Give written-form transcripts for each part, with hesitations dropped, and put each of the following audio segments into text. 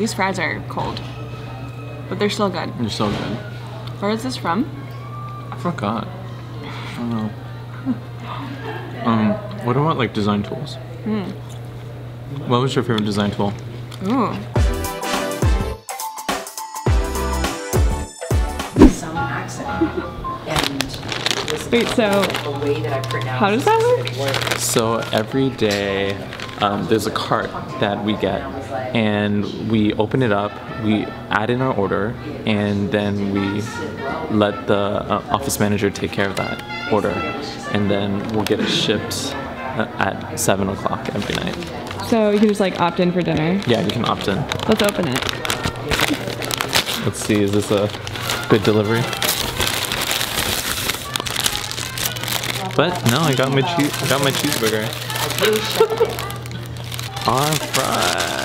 These fries are cold, but they're still good. They're so good. Where is this from? I forgot. I don't know. What about like design tools? What was your favorite design tool? Ooh. Some accident. And Wait, so the way that I pronounce how does that work? So every day there's a cart that we get, and we open it up, we add in our order, and then we let the office manager take care of that order, and then we'll get it shipped at 7 o'clock every night. So you can just like opt in for dinner. Yeah, you can opt in. Let's open it. Let's see, is this a good delivery? But no, I got my cheeseburger. Our fries.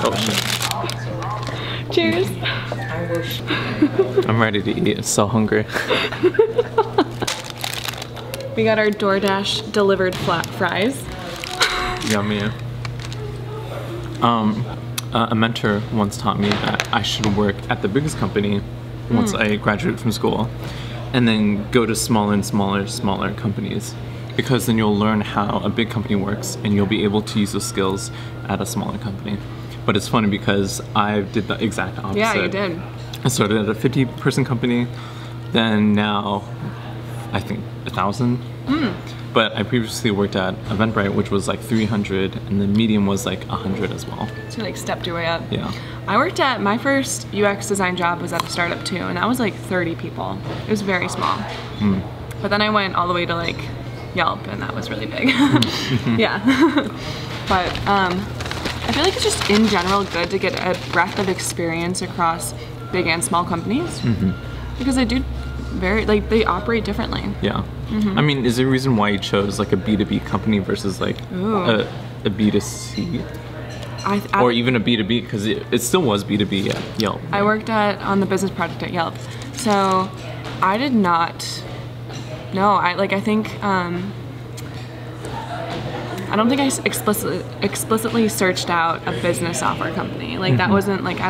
Oh shit. Cheers. I'm ready to eat. I'm so hungry. We got our DoorDash delivered flat fries. Yummy. A mentor once taught me that I should work at the biggest company once I graduate from school, and then go to smaller and smaller companies, because then you'll learn how a big company works and you'll be able to use those skills at a smaller company. But it's funny because I did the exact opposite. Yeah, you did. I started at a 50-person company, then now I think 1,000. But I previously worked at Eventbrite, which was like 300, and the medium was like 100 as well. So you like stepped your way up. Yeah. I worked at, my first UX design job was at a startup too, and that was like 30 people. It was very small. But then I went all the way to like Yelp, and that was really big. Yeah. But I feel like it's just in general good to get a breadth of experience across big and small companies, because they do they operate differently. Yeah. I mean, is there a reason why you chose like a B2B company versus like a B2C? Or even a B2B, because it still was B2B at Yelp. I worked on the business project at Yelp, so I did not. No, I think I don't think I explicitly searched out a business software company. Like that wasn't like I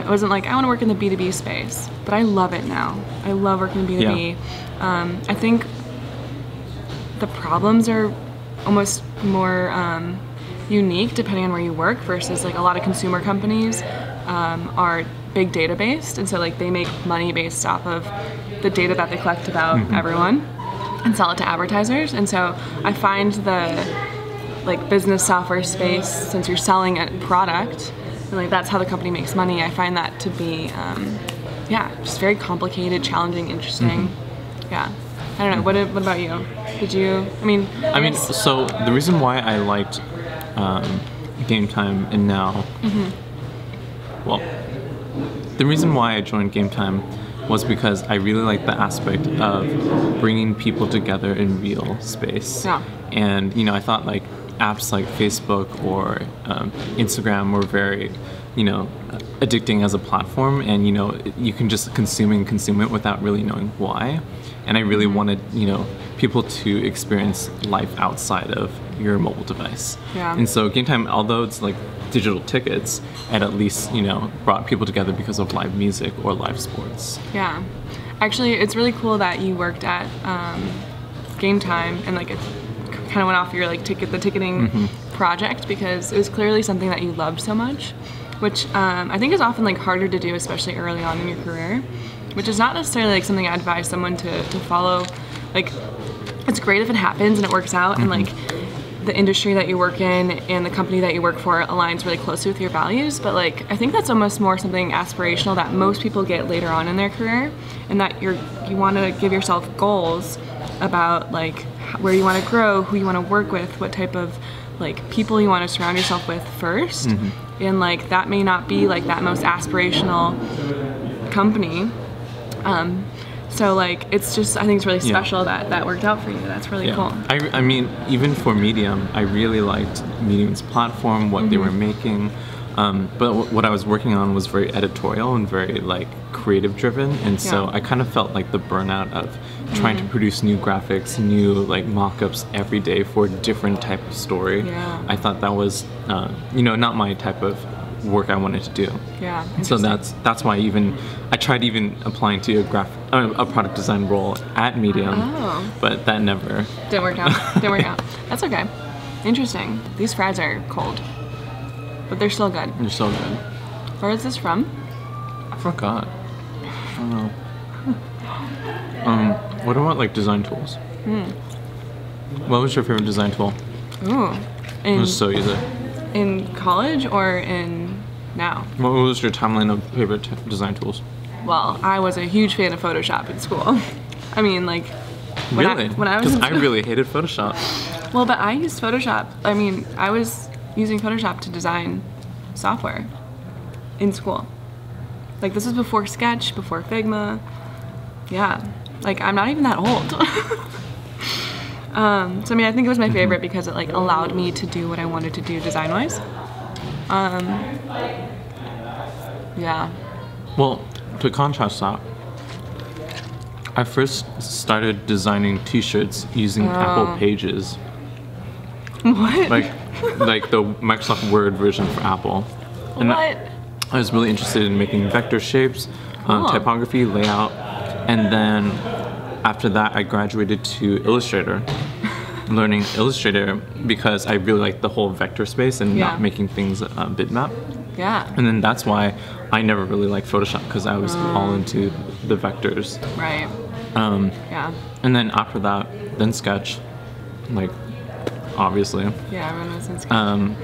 wasn't like I want to work in the B2B space, but I love it now. I love working in B2B. Yeah. I think the problems are almost more unique depending on where you work, versus like a lot of consumer companies are big data based, and so like they make money based off of the data that they collect about everyone and sell it to advertisers. And so I find the like business software space, since you're selling a product and like that's how the company makes money, I find that to be just very complicated, challenging, interesting. Yeah. I don't know. What about you? Did you? I mean, so the reason why I liked Game Time and now, well, the reason why I joined Game Time was because I really like the aspect of bringing people together in real space. Yeah. And I thought like apps like Facebook or Instagram were very, addicting as a platform, and you can just consume it without really knowing why. And I really wanted, people to experience life outside of your mobile device. Yeah. And so Game Time, although it's like digital tickets, it at least, brought people together because of live music or live sports. Yeah. Actually, it's really cool that you worked at Game Time and like it kind of went off your like the ticketing project, because it was clearly something that you loved so much, which I think is often like harder to do, especially early on in your career, which is not necessarily like something I advise someone to follow. Like, it's great if it happens and it works out, and like the industry that you work in and the company that you work for aligns really closely with your values, but like I think that's almost more something aspirational that most people get later on in their career, and that you want to give yourself goals about like where you want to grow, who you want to work with, what type of like people you want to surround yourself with first, and like that may not be like that most aspirational company. So like it's just, I think it's really special that worked out for you. That's really cool. I mean, even for Medium, I really liked Medium's platform, what they were making. But what I was working on was very editorial and very like creative driven, and so I kind of felt like the burnout of trying to produce new graphics, new like mock-ups every day for a different type of story. I thought that was not my type of work I wanted to do. So that's why I tried even applying to a product design role at Medium, but that never didn't work out. That's okay. Interesting. These fries are cold, but they're still good. They're so good. Where is this from? I forgot. I don't know. What about like design tools? What was your favorite design tool? Ooh. It was so easy. In college or in now? What was your timeline of favorite design tools? Well, I was a huge fan of Photoshop in school. I mean, like, when I was Because I really hated Photoshop. Well, but I used Photoshop. I mean, I was using Photoshop to design software in school. Like, this was before Sketch, before Figma. Yeah, like, I'm not even that old. So I mean, I think it was my favorite because it like allowed me to do what I wanted to do design-wise. Yeah. Well, to contrast that, I first started designing T-shirts using Apple Pages. What? Like the Microsoft Word version for Apple. And what? I was really interested in making vector shapes, typography, layout, and then after that I graduated to Illustrator, learning Illustrator because I really liked the whole vector space and not making things bitmap. Yeah. And then that's why I never really liked Photoshop because I was all into the vectors. Right. Yeah. And then after that, then Sketch, like obviously. Yeah, everyone was in Sketch.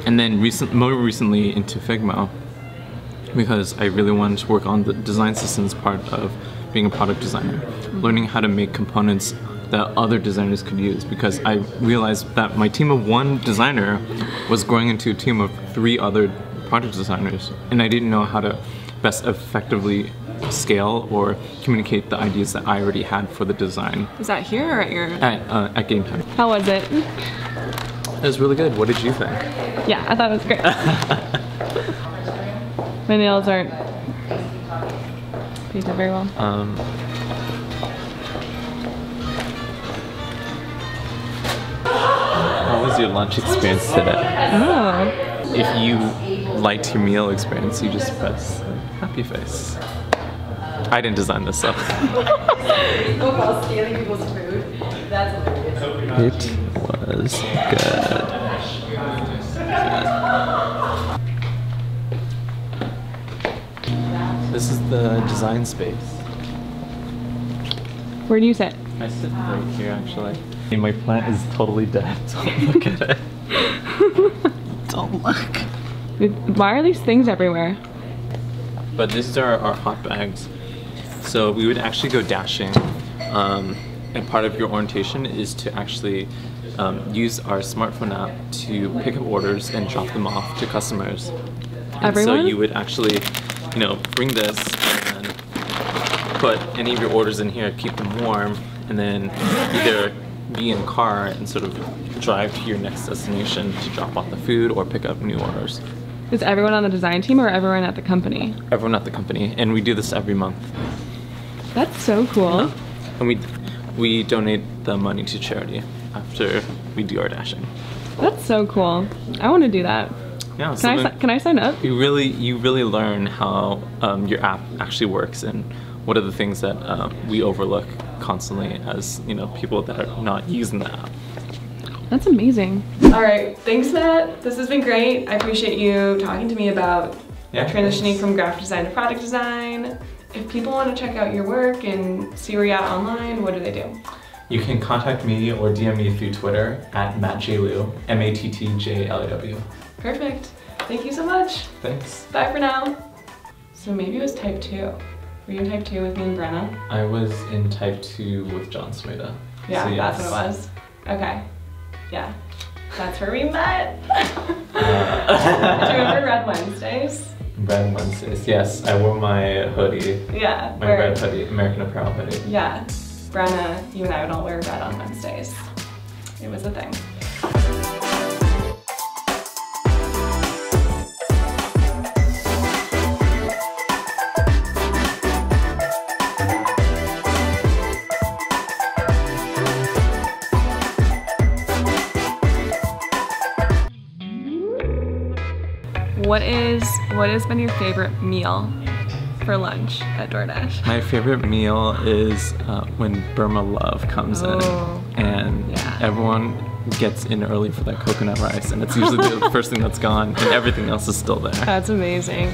And then more recently into Figma because I really wanted to work on the design systems part of being a product designer, learning how to make components that other designers could use because I realized that my team of one designer was growing into a team of 3 other product designers, and I didn't know how to best effectively scale or communicate the ideas that I already had for the design. Was that here or at your... At Game Time. How was it? It was really good. What did you think? Yeah, I thought it was great. My nails aren't painted very well. How was your lunch experience today? Oh. If you liked your meal experience, you just press happy face. I didn't design this stuff. While stealing people's food. That's hilarious. It was good. This is the design space. Where do you sit? I sit right here actually. And my plant is totally dead. Don't look at it. Don't look. Why are these things everywhere? But these are our hot bags. So we would actually go dashing. And part of your orientation is to actually use our smartphone app to pick up orders and drop them off to customers. And Everyone? so you would actually, bring this and then put any of your orders in here, keep them warm, and then either be in a car and sort of drive to your next destination to drop off the food or pick up new orders. Is everyone on the design team or everyone at the company? Everyone at the company, and we do this every month. That's so cool. And we donate the money to charity after we do our dashing. That's so cool. I want to do that. Yeah. Can I sign up? You really learn how your app actually works and what are the things that we overlook constantly as people that are not using the app. That's amazing. All right, thanks Matt. This has been great. I appreciate you talking to me about transitioning from graphic design to product design. If people want to check out your work and see where you're at online, what do they do? You can contact me or DM me through Twitter at MattJLew, MattJLew. Perfect. Thank you so much. Thanks. Bye for now. So maybe it was type 2. Were you in type 2 with me and Brenna? I was in type 2 with John Smeda. Yeah, so that's what it was. Okay. Yeah. That's where we met. Do you remember Red Wednesdays? Red Wednesdays, yes. I wore my hoodie. Yeah. My red hoodie, American Apparel hoodie. Yeah. Brenna, you and I would all wear red on Wednesdays. It was a thing. what has been your favorite meal for lunch at DoorDash? My favorite meal is when Burma Love comes in, and everyone gets in early for that coconut rice, and it's usually the first thing that's gone, and everything else is still there. That's amazing.